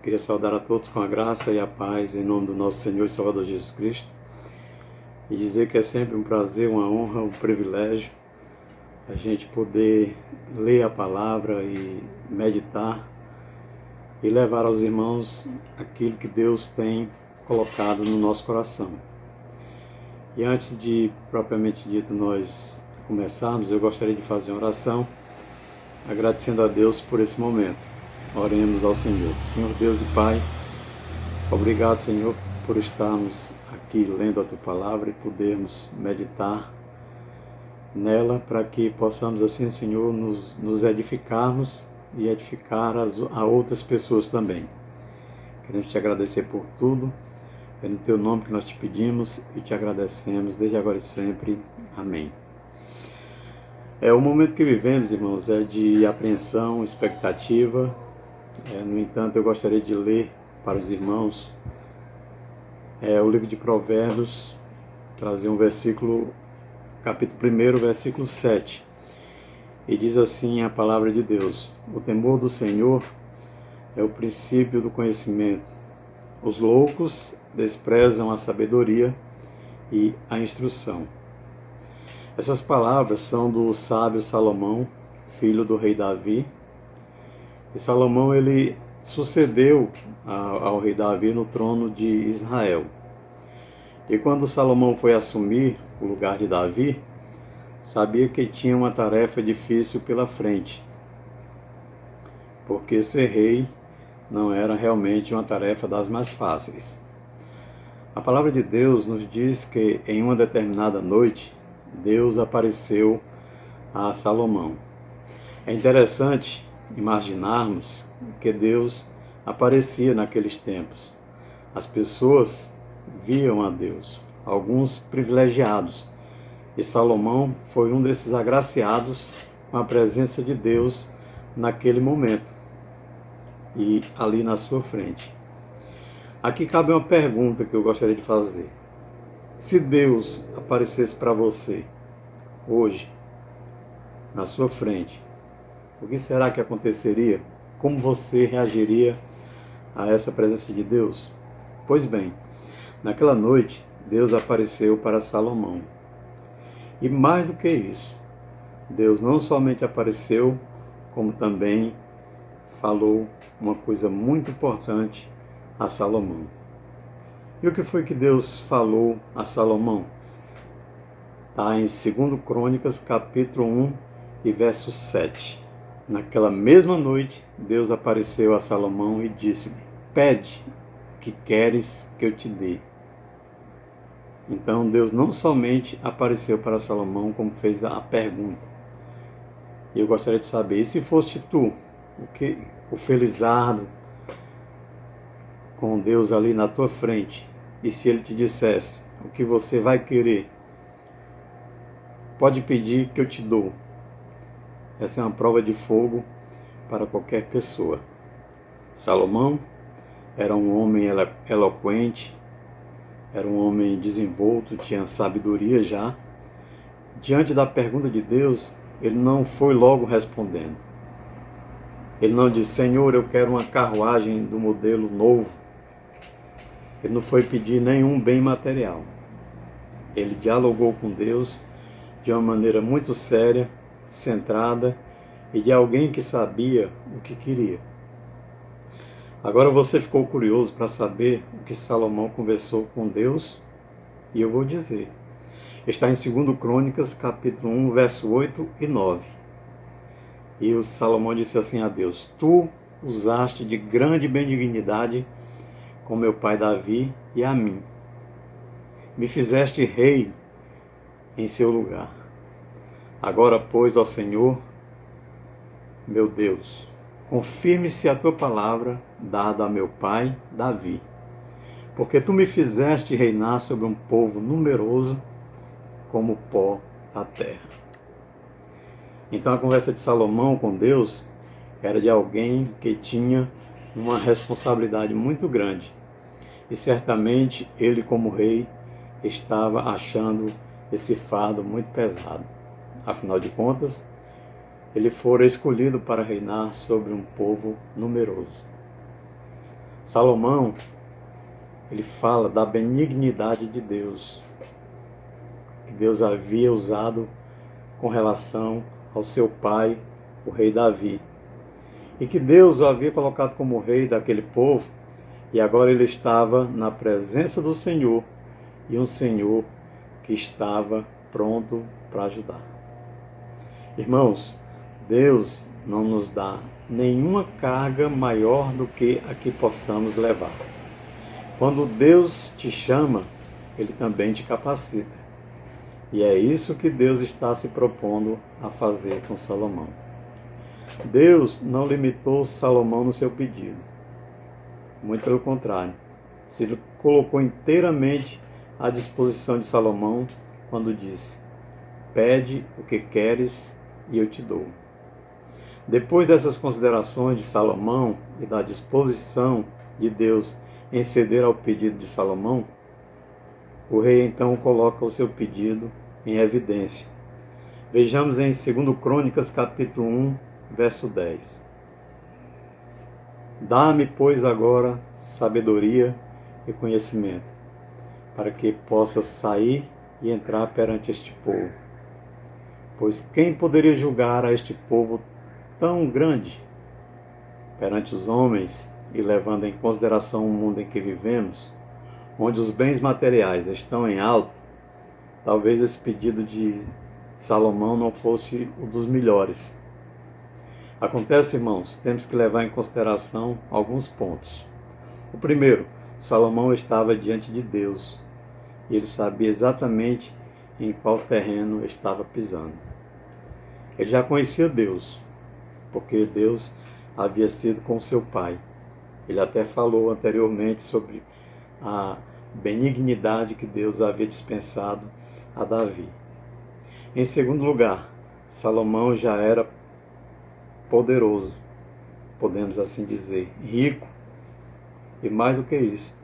Queria saudar a todos com a graça e a paz em nome do nosso Senhor e Salvador Jesus Cristo e dizer que é sempre um prazer, uma honra, um privilégio a gente poder ler a palavra e meditar e levar aos irmãos aquilo que Deus tem colocado no nosso coração. E antes de, propriamente dito, nós começarmos, eu gostaria de fazer uma oração agradecendo a Deus por esse momento. Oremos ao Senhor. Senhor Deus e Pai, obrigado, Senhor, por estarmos aqui lendo a Tua Palavra e podermos meditar nela para que possamos assim, Senhor, nos edificarmos e edificar a outras pessoas também. Queremos Te agradecer por tudo. É no Teu nome que nós Te pedimos e Te agradecemos desde agora e sempre. Amém. O momento que vivemos, irmãos, é de apreensão, expectativa. No entanto, eu gostaria de ler para os irmãos o livro de Provérbios, trazer um versículo, capítulo 1, versículo 7. E diz assim a palavra de Deus: o temor do Senhor é o princípio do conhecimento. Os loucos desprezam a sabedoria e a instrução. Essas palavras são do sábio Salomão, filho do rei Davi. E Salomão, ele sucedeu ao rei Davi no trono de Israel. E quando Salomão foi assumir o lugar de Davi, sabia que tinha uma tarefa difícil pela frente, porque ser rei não era realmente uma tarefa das mais fáceis. A palavra de Deus nos diz que em uma determinada noite, Deus apareceu a Salomão. É interessante imaginarmos que Deus aparecia naqueles tempos. As pessoas viam a Deus, alguns privilegiados, e Salomão foi um desses agraciados com a presença de Deus naquele momento e ali na sua frente. Aqui cabe uma pergunta que eu gostaria de fazer. Se Deus aparecesse para você hoje, na sua frente, o que será que aconteceria? Como você reagiria a essa presença de Deus? Pois bem, naquela noite, Deus apareceu para Salomão. E mais do que isso, Deus não somente apareceu, como também falou uma coisa muito importante a Salomão. E o que foi que Deus falou a Salomão? Está em 2 Crônicas, capítulo 1 e verso 7. Naquela mesma noite, Deus apareceu a Salomão e disse-lhe: pede o que queres que eu te dê. Então Deus não somente apareceu para Salomão, como fez a pergunta. E eu gostaria de saber, e se fosse tu, o felizardo, com Deus ali na tua frente, e se Ele te dissesse o que você vai querer, pode pedir que eu te dou. Essa é uma prova de fogo para qualquer pessoa. Salomão era um homem eloquente, era um homem desenvolto, tinha sabedoria já. Diante da pergunta de Deus, ele não foi logo respondendo. Ele não disse: Senhor, eu quero uma carruagem do modelo novo. Ele não foi pedir nenhum bem material. Ele dialogou com Deus de uma maneira muito séria, centrada e de alguém que sabia o que queria. Agora você ficou curioso para saber o que Salomão conversou com Deus? E eu vou dizer. Está em 2 Crônicas, capítulo 1, verso 8 e 9. E o Salomão disse assim a Deus: tu usaste de grande benignidade com meu pai Davi e a mim. Me fizeste rei em seu lugar. Agora, pois, ó Senhor, meu Deus, confirme-se a tua palavra dada a meu pai Davi, porque tu me fizeste reinar sobre um povo numeroso como o pó da terra. Então a conversa de Salomão com Deus era de alguém que tinha uma responsabilidade muito grande. E certamente ele, como rei, estava achando esse fardo muito pesado. Afinal de contas, ele fora escolhido para reinar sobre um povo numeroso. Salomão, ele fala da benignidade de Deus, que Deus havia usado com relação ao seu pai, o rei Davi. E que Deus o havia colocado como rei daquele povo, e agora ele estava na presença do Senhor, e um Senhor que estava pronto para ajudar. Irmãos, Deus não nos dá nenhuma carga maior do que a que possamos levar. Quando Deus te chama, Ele também te capacita. E é isso que Deus está se propondo a fazer com Salomão. Deus não limitou Salomão no seu pedido. Muito pelo contrário. Se colocou inteiramente à disposição de Salomão quando disse: pede o que queres e eu te dou. Depois dessas considerações de Salomão e da disposição de Deus em ceder ao pedido de Salomão, o rei então coloca o seu pedido em evidência. Vejamos em 2 Crônicas, capítulo 1, verso 10. Dá-me, pois, agora sabedoria e conhecimento, para que possa sair e entrar perante este povo. Pois quem poderia julgar a este povo tão grande perante os homens e levando em consideração o mundo em que vivemos, onde os bens materiais estão em alta? Talvez esse pedido de Salomão não fosse o dos melhores. Acontece, irmãos, temos que levar em consideração alguns pontos. O primeiro, Salomão estava diante de Deus e ele sabia exatamente em qual terreno estava pisando. Ele já conhecia Deus, porque Deus havia sido com seu pai. Ele até falou anteriormente sobre a benignidade que Deus havia dispensado a Davi. Em segundo lugar, Salomão já era poderoso, podemos assim dizer, rico, e mais do que isso,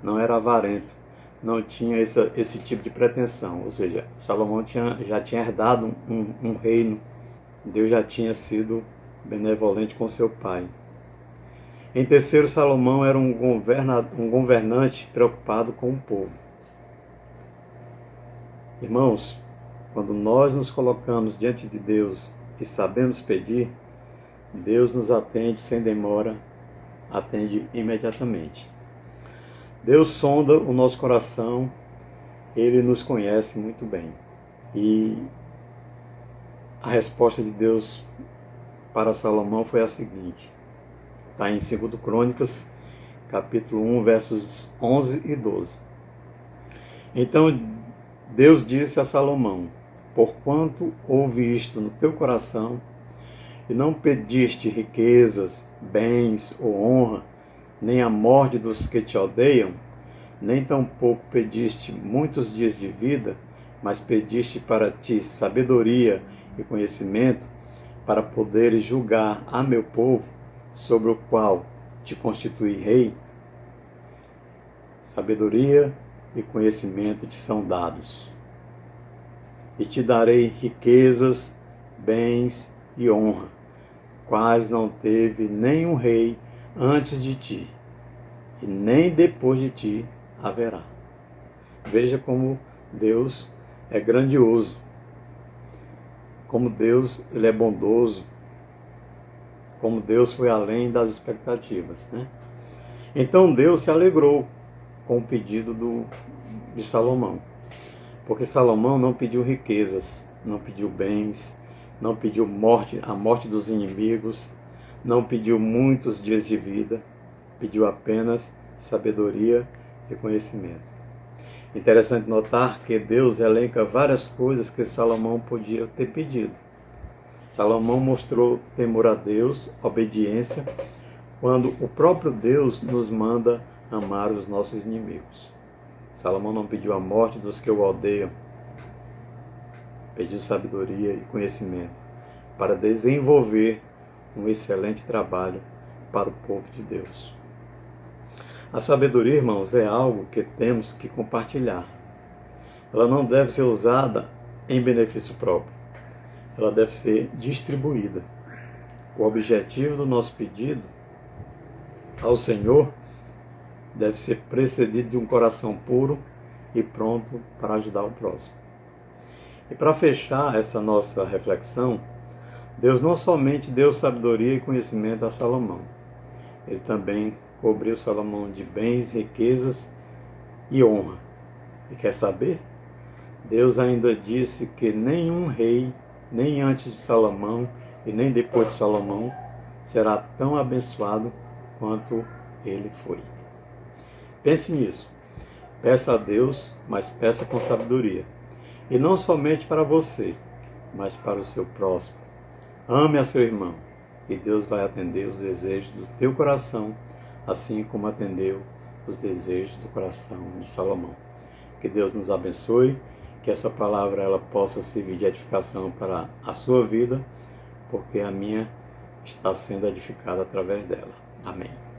não era avarento, não tinha esse tipo de pretensão, ou seja, Salomão já tinha herdado um reino, Deus já tinha sido benevolente com seu pai. Em terceiro, Salomão era um governante preocupado com o povo. Irmãos, quando nós nos colocamos diante de Deus e sabemos pedir, Deus nos atende sem demora, atende imediatamente. Deus sonda o nosso coração, Ele nos conhece muito bem. E a resposta de Deus para Salomão foi a seguinte: está em 2 Crônicas, capítulo 1, versos 11 e 12. Então Deus disse a Salomão: porquanto houve isto no teu coração, e não pediste riquezas, bens ou honra, nem a morte dos que te odeiam, nem tampouco pediste muitos dias de vida, mas pediste para ti sabedoria e conhecimento, para poderes julgar a meu povo, sobre o qual te constituí rei. Sabedoria e conhecimento te são dados. E te darei riquezas, bens e honra, quais não teve nenhum rei antes de ti, e nem depois de ti haverá. Veja como Deus é grandioso, como Deus ele é bondoso, como Deus foi além das expectativas, né? Então Deus se alegrou com o pedido de Salomão, porque Salomão não pediu riquezas, não pediu bens, não pediu a morte dos inimigos, não pediu muitos dias de vida, pediu apenas sabedoria e conhecimento. Interessante notar que Deus elenca várias coisas que Salomão podia ter pedido. Salomão mostrou temor a Deus, obediência, quando o próprio Deus nos manda amar os nossos inimigos. Salomão não pediu a morte dos que o odeiam, pediu sabedoria e conhecimento para desenvolver um excelente trabalho para o povo de Deus. A sabedoria, irmãos, é algo que temos que compartilhar. Ela não deve ser usada em benefício próprio. Ela deve ser distribuída. O objetivo do nosso pedido ao Senhor deve ser precedido de um coração puro e pronto para ajudar o próximo. E para fechar essa nossa reflexão, Deus não somente deu sabedoria e conhecimento a Salomão, ele também cobriu Salomão de bens, riquezas e honra. E quer saber? Deus ainda disse que nenhum rei, nem antes de Salomão e nem depois de Salomão, será tão abençoado quanto ele foi. Pense nisso. Peça a Deus, mas peça com sabedoria. E não somente para você, mas para o seu próximo. Ame a seu irmão, e Deus vai atender os desejos do teu coração, assim como atendeu os desejos do coração de Salomão. Que Deus nos abençoe, que essa palavra ela possa servir de edificação para a sua vida, porque a minha está sendo edificada através dela. Amém.